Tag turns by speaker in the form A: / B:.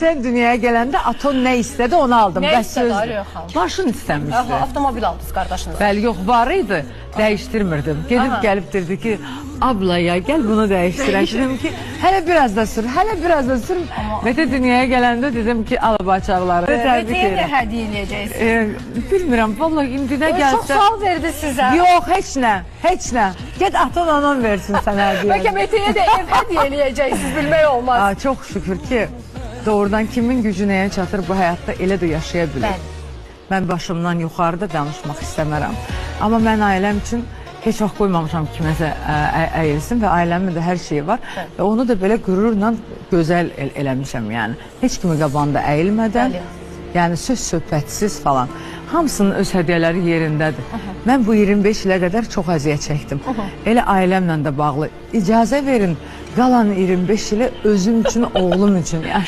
A: Sen dünyaya gələndə Aton nə istədi onu aldım.
B: Nə istədi Aliyə xanım?
A: Maşın istəmişdi.
B: Avtomobil aldınız qardaşınıza.
A: Bəli, yox, var idi, dəyişdirmirdim. Gedib gəlib dedi ki, abla ya gəl bunu dəyişdirək. Dedim ki, hələ biraz da sür, hələ biraz da sür. Və də dünyaya gələndə dedim ki, al bacaqları.
B: Mete'yə də hədiyyə eləyəcəksiniz.
A: Bilmirəm, vallahi indi nə gəlsə.
B: Çox sual verdi sizə.
A: Yox, heç nə, heç nə. Get Aton anan versin sənə hədiyyə.
B: Bəlkə Mete'yə də ev hədiyyə eləyəcəksiniz, bilmək olmaz.
A: Çox şükür ki, doğrudan kimin gücü nəyə çatır bu həyatda elə də yaşaya bilir. Mən başımdan yuxarıda danışmaq istəmərəm. Amma mən ailəm üçün heç vaxt qoymamışam kiməsə əyilsin və ailəmin də hər şeyi var. Və onu da belə qürurla gözəl eləmişəm yəni. Heç kimi qabanda əyilmədən, yəni söz-söhbətsiz falan. Hamısının öz hədiyyələri yerindədir. Mən bu 25 ilə qədər çox əziyyət çəkdim. Elə ailəmlə də bağlı. İcazə verin, qalan 25 ili özüm üçün, oğlum üçün yaşayayım.